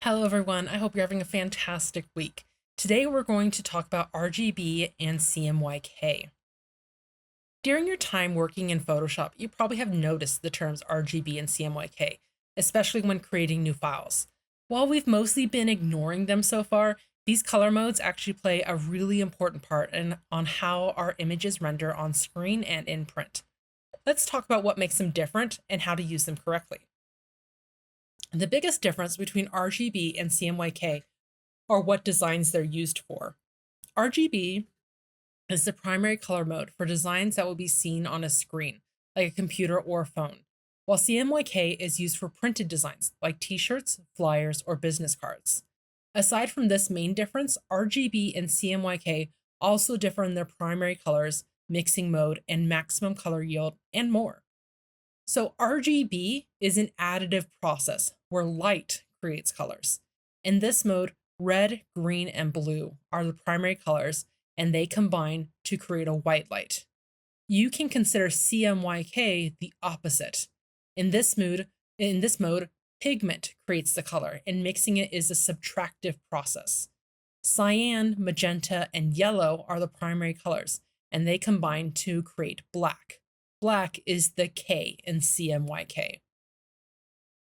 Hello everyone, I hope you're having a fantastic week. Today we're going to talk about RGB and CMYK. During your time working in Photoshop, you probably have noticed the terms RGB and CMYK, especially when creating new files. While we've mostly been ignoring them so far, these color modes actually play a really important part on how our images render on screen and in print. Let's talk about what makes them different and how to use them correctly. The biggest difference between RGB and CMYK are what designs they're used for. RGB is the primary color mode for designs that will be seen on a screen, like a computer or a phone, while CMYK is used for printed designs, like t-shirts, flyers, or business cards. Aside from this main difference, RGB and CMYK also differ in their primary colors, mixing mode, and maximum color yield, and more. So RGB is an additive process where light creates colors. In this mode, red, green, and blue are the primary colors, and they combine to create a white light. You can consider CMYK the opposite. In this mode, pigment creates the color, and mixing it is a subtractive process. Cyan, magenta, and yellow are the primary colors, and they combine to create black. Black is the K in CMYK.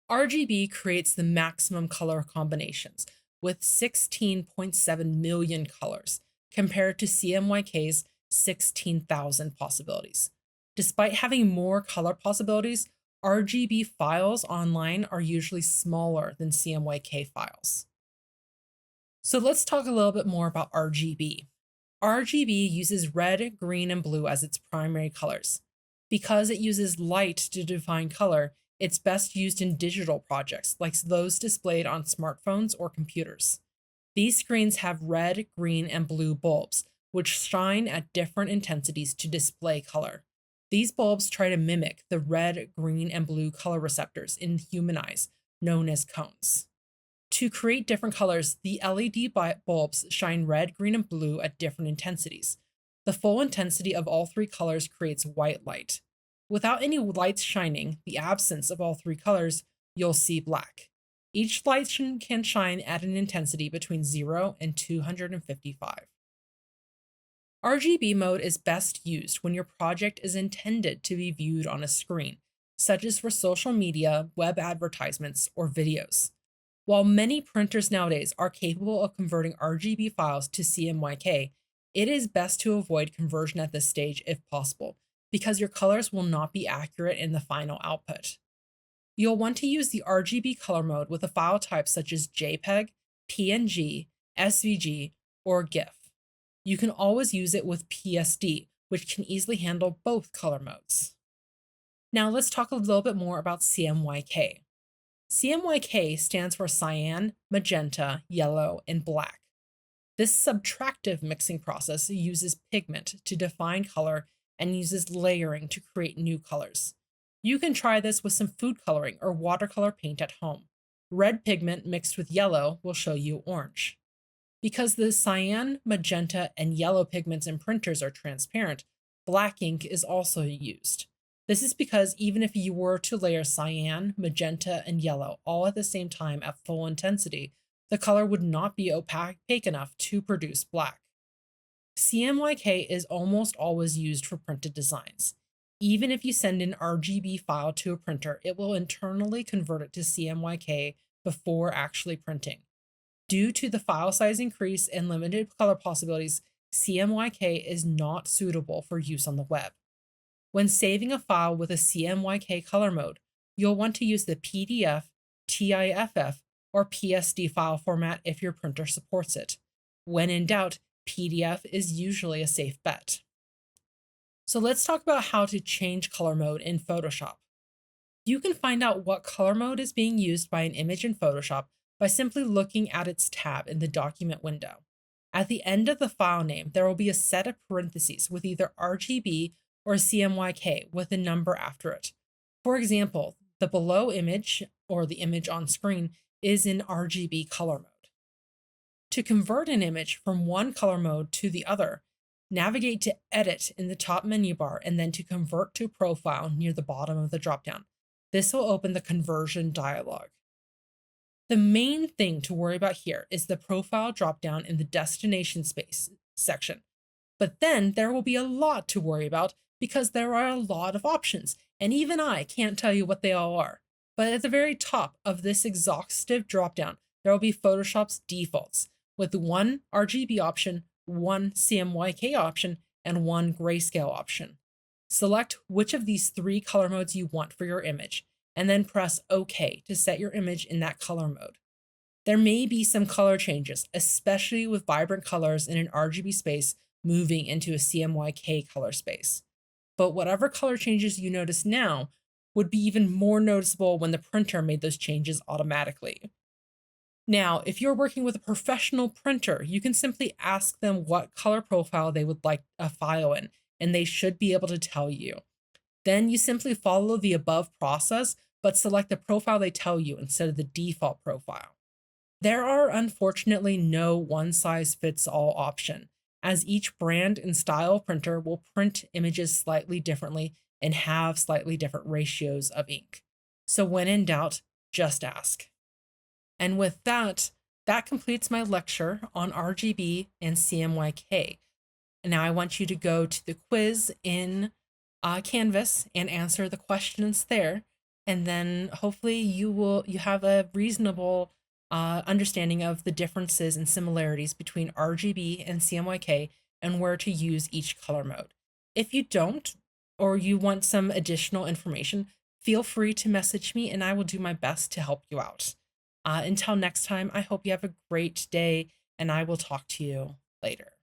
RGB creates the maximum color combinations with 16.7 million colors compared to CMYK's 16,000 possibilities. Despite having more color possibilities, RGB files online are usually smaller than CMYK files. So let's talk a little bit more about RGB. RGB uses red, green, and blue as its primary colors. Because it uses light to define color, it's best used in digital projects like those displayed on smartphones or computers. These screens have red, green, and blue bulbs, which shine at different intensities to display color. These bulbs try to mimic the red, green, and blue color receptors in human eyes, known as cones. To create different colors, the LED bulbs shine red, green, and blue at different intensities. The full intensity of all three colors creates white light. Without any lights shining, the absence of all three colors, you'll see black. Each light can shine at an intensity between 0 and 255. RGB mode is best used when your project is intended to be viewed on a screen, such as for social media, web advertisements, or videos. While many printers nowadays are capable of converting RGB files to CMYK, it is best to avoid conversion at this stage if possible, because your colors will not be accurate in the final output. You'll want to use the RGB color mode with a file type such as JPEG, PNG, SVG, or GIF. You can always use it with PSD, which can easily handle both color modes. Now let's talk a little bit more about CMYK. CMYK stands for cyan, magenta, yellow, and black. This subtractive mixing process uses pigment to define color and uses layering to create new colors. You can try this with some food coloring or watercolor paint at home. Red pigment mixed with yellow will show you orange. Because the cyan, magenta, and yellow pigments in printers are transparent, black ink is also used. This is because even if you were to layer cyan, magenta, and yellow all at the same time at full intensity, the color would not be opaque enough to produce black. CMYK is almost always used for printed designs. Even if you send an RGB file to a printer, it will internally convert it to CMYK before actually printing. Due to the file size increase and limited color possibilities, CMYK is not suitable for use on the web. When saving a file with a CMYK color mode, you'll want to use the PDF, TIFF, or PSD file format if your printer supports it. When in doubt, PDF is usually a safe bet. So let's talk about how to change color mode in Photoshop. You can find out what color mode is being used by an image in Photoshop by simply looking at its tab in the document window. At the end of the file name, there will be a set of parentheses with either RGB or CMYK with a number after it. For example, the below image or the image on screen is in RGB color mode. To convert an image from one color mode to the other, navigate to Edit in the top menu bar and then to Convert to Profile near the bottom of the dropdown. This will open the conversion dialog. The main thing to worry about here is the profile dropdown in the destination space section. But then there will be a lot to worry about because there are a lot of options, and even I can't tell you what they all are. But at the very top of this exhaustive dropdown, there will be Photoshop's defaults with one RGB option, one CMYK option, and one grayscale option. Select which of these 3 color modes you want for your image, and then press OK to set your image in that color mode. There may be some color changes, especially with vibrant colors in an RGB space moving into a CMYK color space. But whatever color changes you notice now would be even more noticeable when the printer made those changes automatically. Now, if you're working with a professional printer, you can simply ask them what color profile they would like a file in, and they should be able to tell you. Then you simply follow the above process, but select the profile they tell you instead of the default profile. There are unfortunately no one-size-fits-all option, as each brand and style of printer will print images slightly differently and have slightly different ratios of ink. So when in doubt, just ask. And with that, that completes my lecture on RGB and CMYK. And now I want you to go to the quiz in Canvas and answer the questions there. And then hopefully you have a reasonable understanding of the differences and similarities between RGB and CMYK and where to use each color mode. If you don't, or you want some additional information, feel free to message me and I will do my best to help you out. Until next time, I hope you have a great day and I will talk to you later.